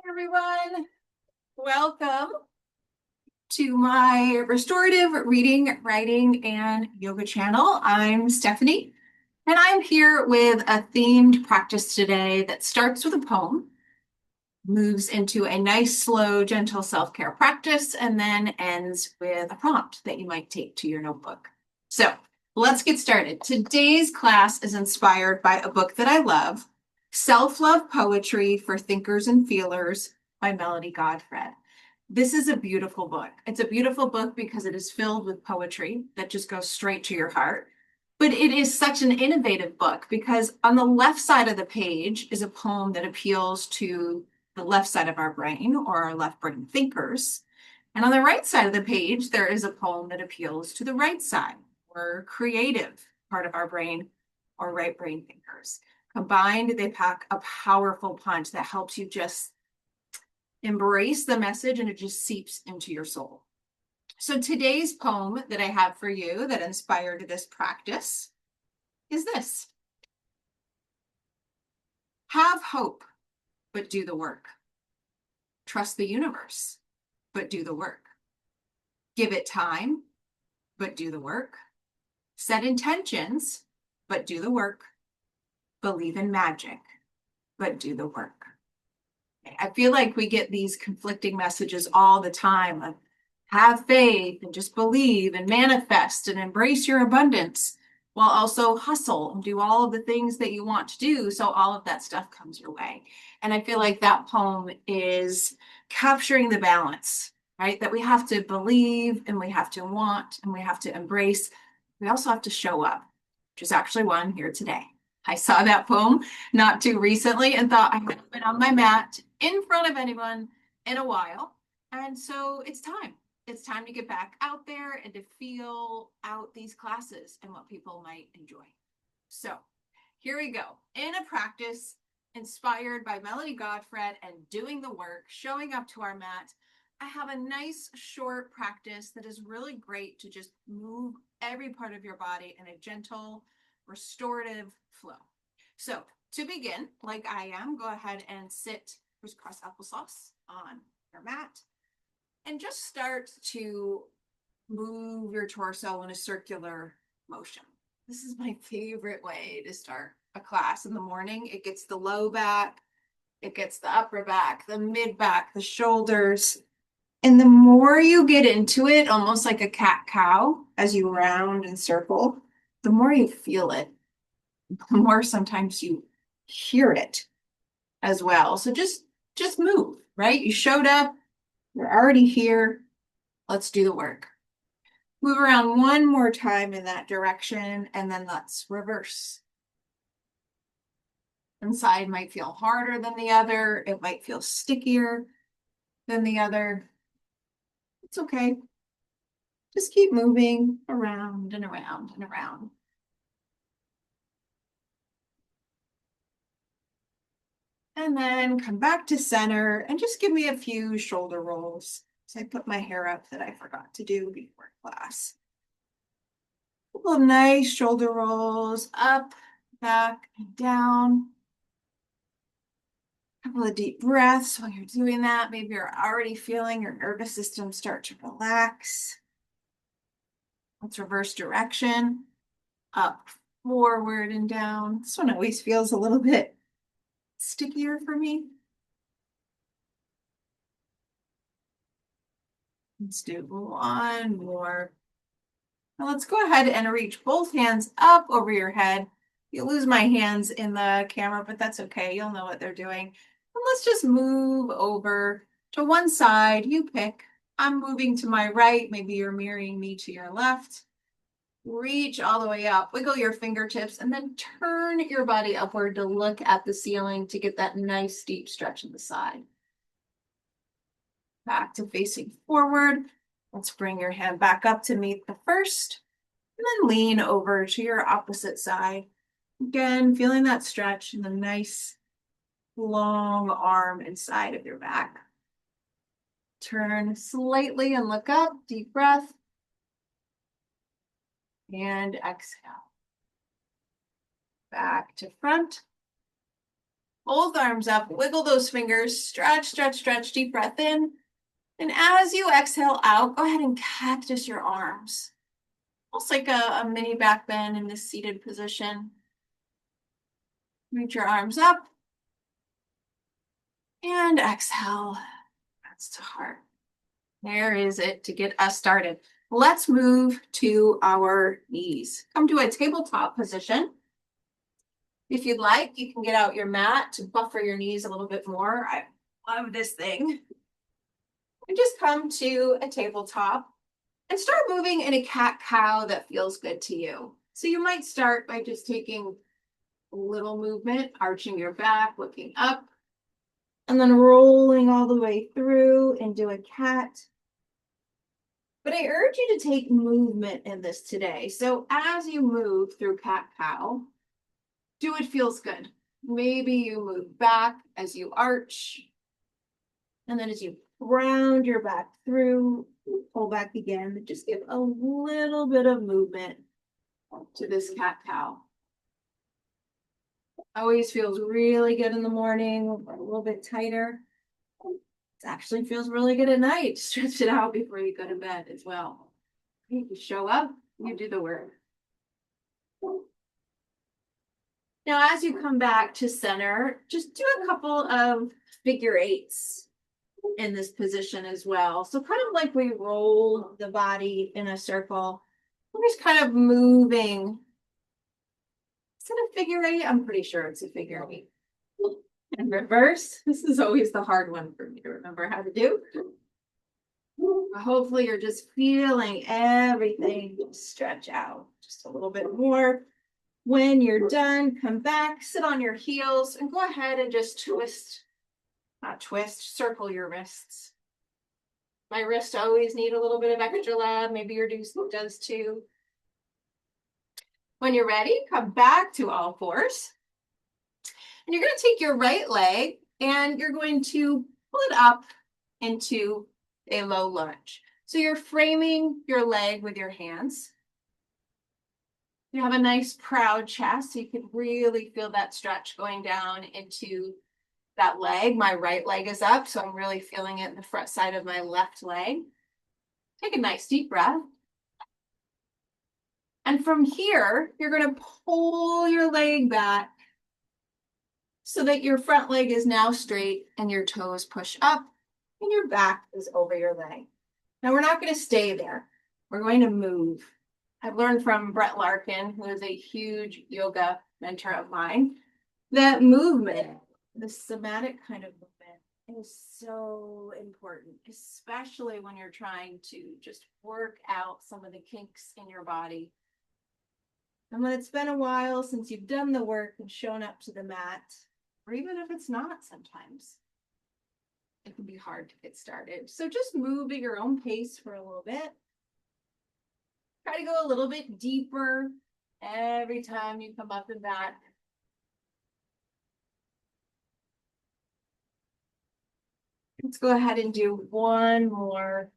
Everyone. Welcome to my restorative reading, writing, and yoga channel. I'm Stephanie, and I'm here with a themed practice today that starts with a poem, moves into a nice, slow, gentle self-care practice, and then ends with a prompt that you might take to your notebook. So let's get started. Today's class is inspired by a book that I love, Self-Love Poetry for Thinkers and Feelers by Melody Godfred. This is a beautiful book. It's a beautiful book because it is filled with poetry that just goes straight to your heart. But it is such an innovative book because on the left side of the page is a poem that appeals to the left side of our brain or our left brain thinkers. And on the right side of the page, there is a poem that appeals to the right side or creative part of our brain or right brain thinkers. Combined, they pack a powerful punch that helps you just embrace the message and it just seeps into your soul. So today's poem that I have for you that inspired this practice is this. Have hope, but do the work. Trust the universe, but do the work. Give it time, but do the work. Set intentions, but do the work. Believe in magic, but do the work. I feel like we get these conflicting messages all the time of have faith and just believe and manifest and embrace your abundance while also hustle and do all of the things that you want to do so all of that stuff comes your way. And I feel like that poem is capturing the balance, right? That we have to believe and we have to want and we have to embrace. We also have to show up, which is actually why I'm here today. I saw that poem not too recently and thought I haven't been on my mat in front of anyone in a while. And so it's time. It's time to get back out there and to feel out these classes and what people might enjoy. So here we go. In a practice inspired by Melody Godfred and doing the work, showing up to our mat, I have a nice short practice that is really great to just move every part of your body in a gentle, restorative flow. So to begin, like I am, go ahead and sit crisscross applesauce on your mat and just start to move your torso in a circular motion. This is my favorite way to start a class in the morning. It gets the low back, it gets the upper back, the mid back, the shoulders. And the more you get into it, almost like a cat-cow, as you round and circle, the more you feel it, the more sometimes you hear it as well. So just move, right? You showed up, you're already here. Let's do the work. Move around one more time in that direction, and then let's reverse. One side might feel harder than the other. It might feel stickier than the other. It's okay. Just keep moving around and around and around. And then come back to center and just give me a few shoulder rolls. So I put my hair up that I forgot to do before class. A couple of nice shoulder rolls up, back, and down. A couple of deep breaths while you're doing that. Maybe you're already feeling your nervous system start to relax. Let's reverse direction. Up, forward, and down. This one always feels a little bit stickier for me. Let's do one more. Now let's go ahead and reach both hands up over your head. You lose my hands in the camera, but that's okay. You'll know what they're doing. And let's just move over to one side. You pick. I'm moving to my right. Maybe you're mirroring me to your left. Reach all the way up. Wiggle your fingertips and then turn your body upward to look at the ceiling to get that nice deep stretch in the side. Back to facing forward. Let's bring your hand back up to meet the first, and then lean over to your opposite side. Again, feeling that stretch in the nice long arm inside of your back. Turn slightly and look up, deep breath. And exhale. Back to front. Both arms up, wiggle those fingers, stretch, stretch, stretch, deep breath in. And as you exhale out, go ahead and cactus your arms. Almost like a mini back bend in this seated position. Reach your arms up. And exhale. That's to heart. There is it to get us started. Let's move to our knees. Come to a tabletop position. If you'd like, you can get out your mat to buffer your knees a little bit more. I love this thing. And just come to a tabletop and start moving in a cat-cow that feels good to you. So you might start by just taking a little movement, arching your back, looking up, and then rolling all the way through into a cat. But I urge you to take movement in this today. So as you move through cat-cow, do what feels good. Maybe you move back as you arch. And then as you round your back through, pull back again. Just give a little bit of movement to this cat-cow. Always feels really good in the morning, a little bit tighter. It actually feels really good at night. Stretch it out before you go to bed as well. You show up, you do the work. Now, as you come back to center, just do a couple of figure eights in this position as well. So kind of like we roll the body in a circle. We're just kind of moving. Is it a figure eight? I'm pretty sure it's a figure eight. And reverse. This is always the hard one for me to remember how to do. Hopefully you're just feeling everything stretch out just a little bit more. When you're done, come back, sit on your heels, and go ahead and just circle your wrists. My wrists always need a little bit of extra love. Maybe your does too. When you're ready, come back to all fours. And you're going to take your right leg and you're going to pull it up into a low lunge. So you're framing your leg with your hands. You have a nice proud chest, so you can really feel that stretch going down into that leg. My right leg is up, so I'm really feeling it in the front side of my left leg. Take a nice deep breath. And from here, you're going to pull your leg back so that your front leg is now straight and your toes push up and your back is over your leg. Now we're not going to stay there. We're going to move. I've learned from Brett Larkin, who is a huge yoga mentor of mine, that movement, the somatic kind of movement, is so important, especially when you're trying to just work out some of the kinks in your body. And when it's been a while since you've done the work and shown up to the mat, or even if it's not sometimes, it can be hard to get started. So just move at your own pace for a little bit. Try to go a little bit deeper every time you come up and back. Let's go ahead and do one more.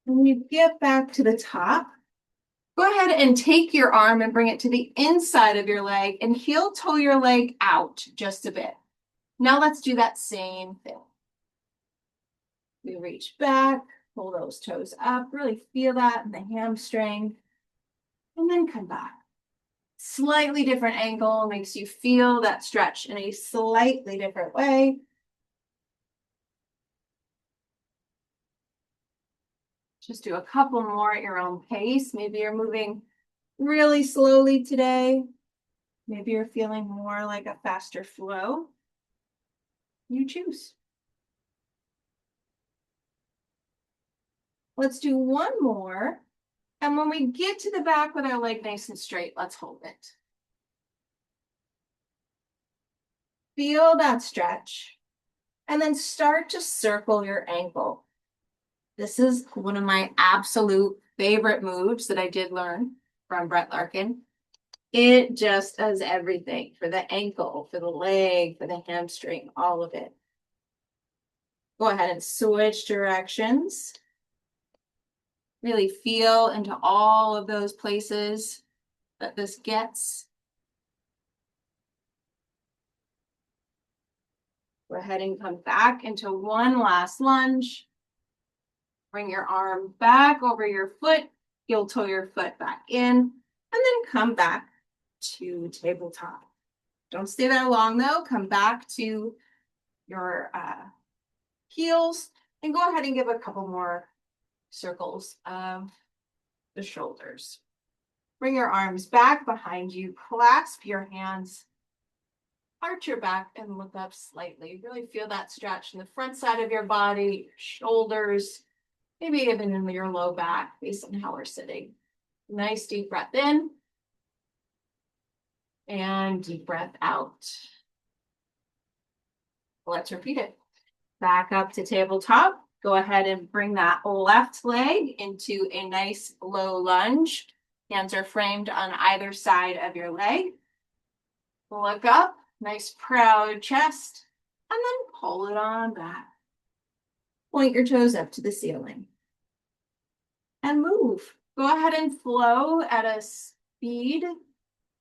When you get back to the top, go ahead and take your arm and bring it to the inside of your leg and heel toe your leg out just a bit. Now let's do that same thing. We reach back, pull those toes up, really feel that in the hamstring, and then come back. Slightly different angle makes you feel that stretch in a slightly different way. Just do a couple more at your own pace. Maybe you're moving really slowly today. Maybe you're feeling more like a faster flow. You choose. Let's do one more. And when we get to the back with our leg nice and straight, let's hold it. Feel that stretch. And then start to circle your ankle. This is one of my absolute favorite moves that I did learn from Brett Larkin. It just does everything for the ankle, for the leg, for the hamstring, all of it. Go ahead and switch directions. Really feel into all of those places that this gets. Go ahead and come back into one last lunge. Bring your arm back over your foot. Heel toe your foot back in, and then come back to tabletop. Don't stay there long though. Come back to your heels and go ahead and give a couple more circles of the shoulders. Bring your arms back behind you, clasp your hands, arch your back and look up slightly. Really feel that stretch in the front side of your body, shoulders, maybe even in your low back based on how we're sitting. Nice deep breath in and deep breath out. Let's repeat it. Back up to tabletop. Go ahead and bring that left leg into a nice low lunge. Hands are framed on either side of your leg. Look up, nice proud chest, and then pull it on back. Point your toes up to the ceiling. And move. Go ahead and flow at a speed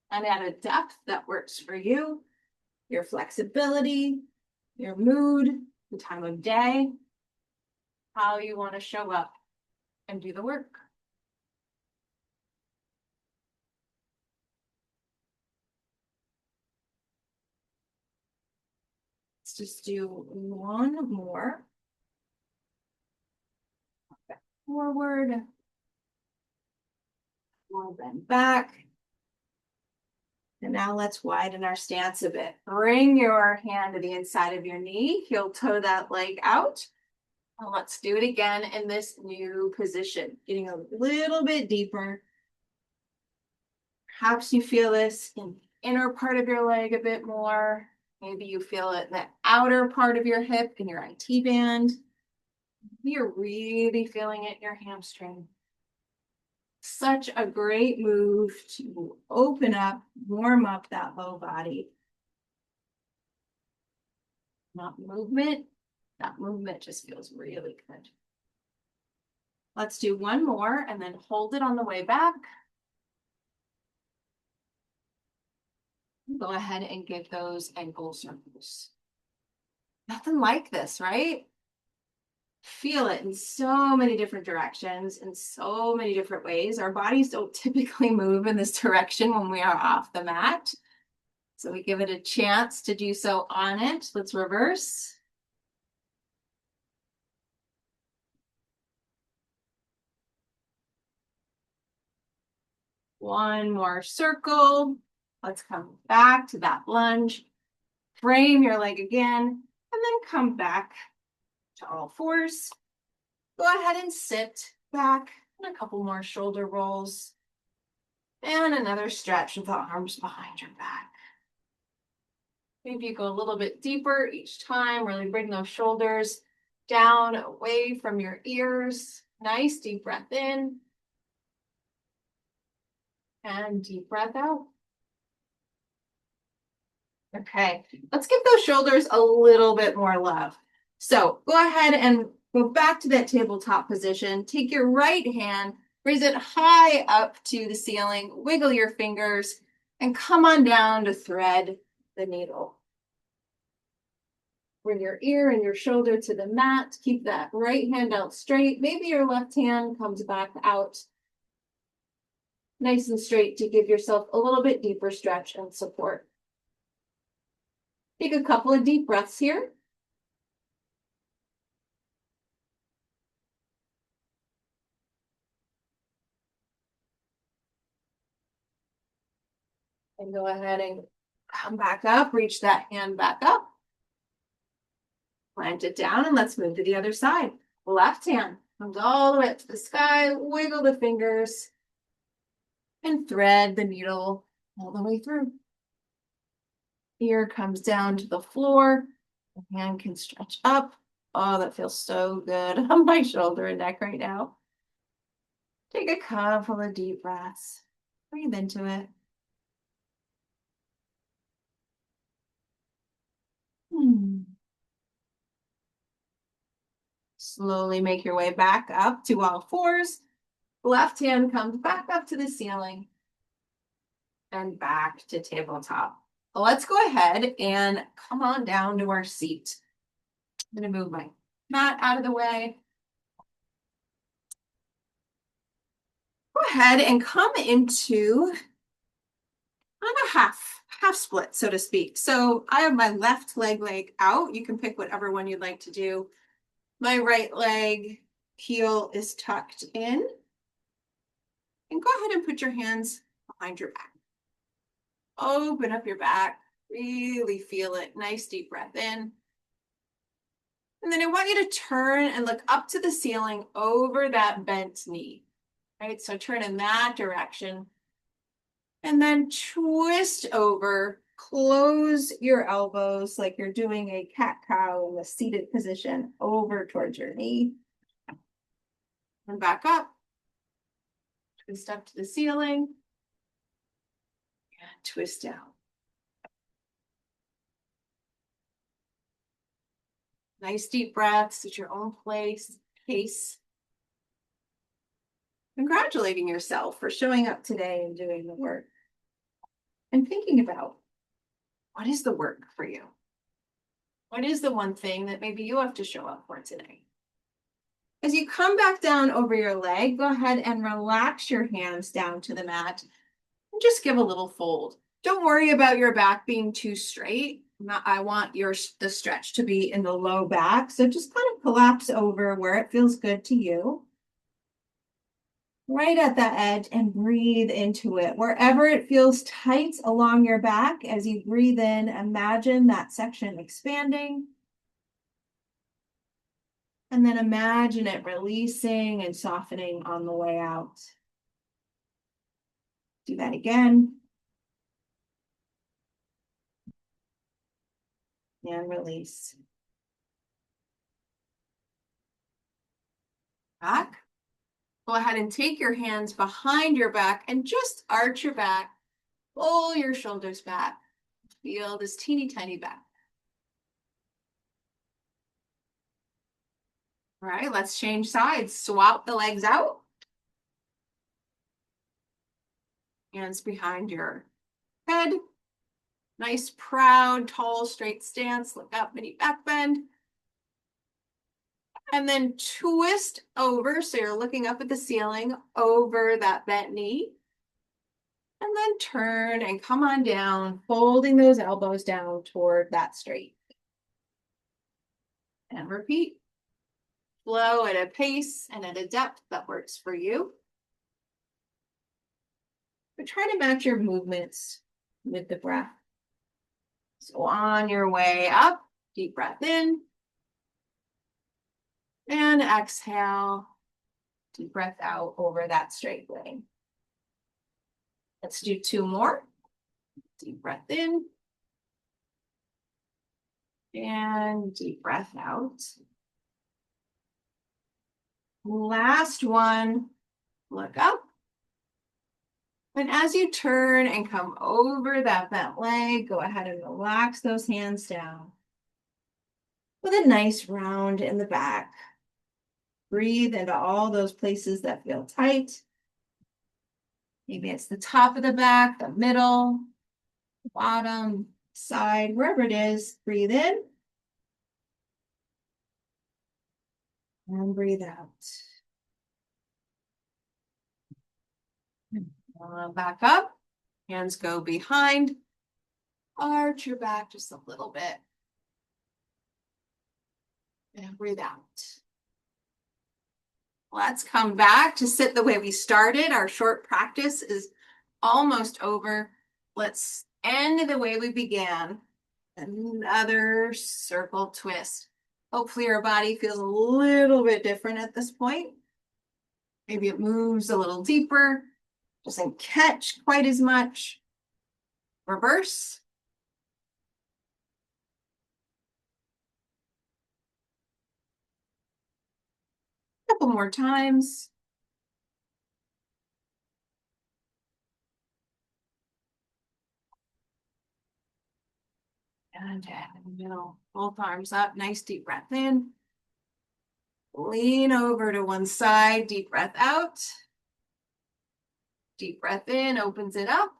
and at a depth that works for you, your flexibility, your mood, the time of day, how you want to show up and do the work. Let's just do one more. Back forward. More bend back. And now let's widen our stance a bit. Bring your hand to the inside of your knee. Heel toe that leg out. And let's do it again in this new position. Getting a little bit deeper. Perhaps you feel this in the inner part of your leg a bit more. Maybe you feel it in the outer part of your hip in your IT band. You're really feeling it in your hamstring. Such a great move to open up, warm up that low body. Not movement. That movement just feels really good. Let's do one more and then hold it on the way back. Go ahead and give those ankle circles. Nothing like this, right? Feel it in so many different directions, in so many different ways. Our bodies don't typically move in this direction when we are off the mat. So we give it a chance to do so on it. Let's reverse. One more circle. Let's come back to that lunge. Frame your leg again, and then come back to all fours. Go ahead and sit back, and a couple more shoulder rolls. And another stretch with the arms behind your back. Maybe you go a little bit deeper each time. Really bring those shoulders down, away from your ears. Nice deep breath in. And deep breath out. Okay, let's give those shoulders a little bit more love. So go ahead and go back to that tabletop position. Take your right hand, raise it high up to the ceiling, wiggle your fingers, and come on down to thread the needle. Bring your ear and your shoulder to the mat. Keep that right hand out straight. Maybe your left hand comes back out nice and straight to give yourself a little bit deeper stretch and support. Take a couple of deep breaths here. And go ahead and come back up, reach that hand back up. Plant it down and let's move to the other side. Left hand comes all the way up to the sky, wiggle the fingers, and thread the needle all the way through. Ear comes down to the floor. The hand can stretch up. Oh, that feels so good on my shoulder and neck right now. Take a couple of deep breaths. Breathe into it. Slowly make your way back up to all fours. Left hand comes back up to the ceiling and back to tabletop. let's go ahead and come on down to our seat. I'm going to move my mat out of the way. Go ahead and come into on a half split, so to speak. So I have my left leg out. You can pick whatever one you'd like to do. My right leg heel is tucked in. And go ahead and put your hands behind your back. Open up your back. Really feel it. Nice deep breath in. And then I want you to turn and look up to the ceiling over that bent knee. Right? So turn in that direction. And then twist over. Close your elbows like you're doing a cat-cow in the seated position over towards your knee. And back up. Twist up to the ceiling. And twist down. Nice deep breaths at your own pace. Congratulating yourself for showing up today and doing the work. And thinking about, what is the work for you? What is the one thing that maybe you have to show up for today? As you come back down over your leg, go ahead and relax your hands down to the mat and just give a little fold. Don't worry about your back being too straight. I want the stretch to be in the low back. So just kind of collapse over where it feels good to you. Right at that edge and breathe into it. Wherever it feels tight along your back, as you breathe in, imagine that section expanding. And then imagine it releasing and softening on the way out. Do that again. And release. Back. Go ahead and take your hands behind your back and just arch your back. Pull your shoulders back. Feel this teeny tiny back. All right, let's change sides. Swap the legs out. Hands behind your head. Nice, proud, tall, straight stance. Look up, mini back bend. And then twist over, so you're looking up at the ceiling over that bent knee. And then turn and come on down, folding those elbows down toward that straight. And repeat. Flow at a pace and at a depth that works for you. But try to match your movements with the breath. So on your way up, deep breath in. And exhale, deep breath out over that straight leg. Let's do two more. Deep breath in. And deep breath out. Last one, look up. And as you turn and come over that bent leg, go ahead and relax those hands down. With a nice round in the back. Breathe into all those places that feel tight. Maybe it's the top of the back, the middle, bottom, side, wherever it is. Breathe in. And breathe out. Back up. Hands go behind. Arch your back just a little bit. And breathe out. Let's come back to sit the way we started. Our short practice is almost over. Let's end the way we began. Another circle twist. Hopefully your body feels a little bit different at this point. Maybe it moves a little deeper, doesn't catch quite as much. Reverse. A couple more times. And in the middle, both arms up, nice deep breath in. Lean over to one side, deep breath out. Deep breath in, opens it up.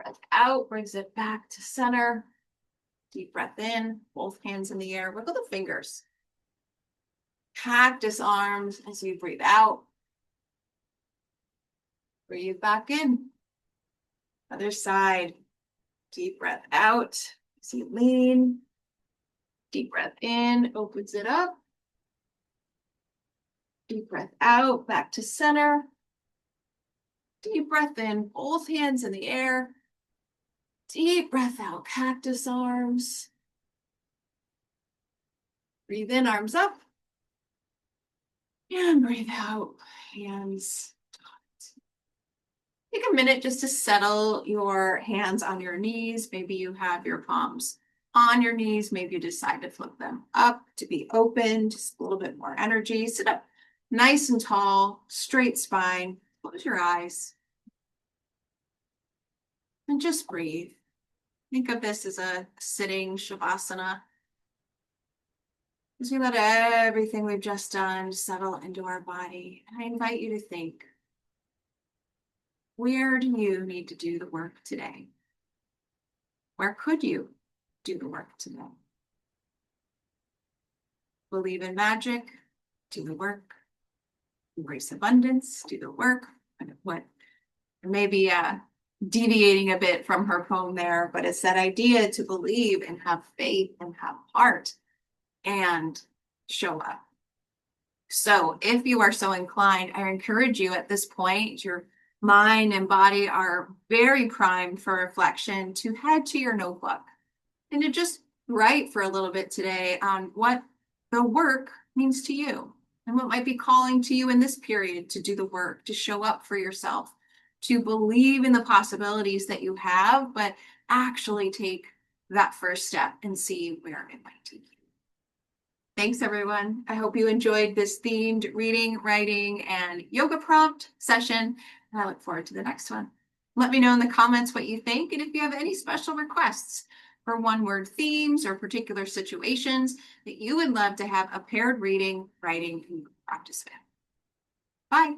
Breath out, brings it back to center. Deep breath in, both hands in the air. Wiggle the fingers. Cactus arms as you breathe out. Breathe back in. Other side. Deep breath out as you lean. Deep breath in, opens it up. Deep breath out, back to center. Deep breath in, both hands in the air. Deep breath out, cactus arms. Breathe in, arms up. And breathe out, hands. Take a minute just to settle your hands on your knees. Maybe you have your palms on your knees. Maybe you decide to flip them up to be open, just a little bit more energy. Sit up nice and tall, straight spine. Close your eyes. And just breathe. Think of this as a sitting Shavasana. As we let everything we've just done settle into our body. And I invite you to think, where do you need to do the work today? Where could you do the work today? Believe in magic, do the work. Embrace abundance, do the work. What maybe deviating a bit from her poem there, but it's that idea to believe and have faith and have heart and show up. So if you are so inclined, I encourage you at this point, your mind and body are very primed for reflection, to head to your notebook and to just write for a little bit today on what the work means to you and what might be calling to you in this period to do the work, to show up for yourself, to believe in the possibilities that you have, but actually take that first step and see where it might take you. Thanks, everyone. I hope you enjoyed this themed reading, writing, and yoga prompt session. And I look forward to the next one. Let me know in the comments what you think, and if you have any special requests for one-word themes or particular situations that you would love to have a paired reading, writing, and practice with. Bye.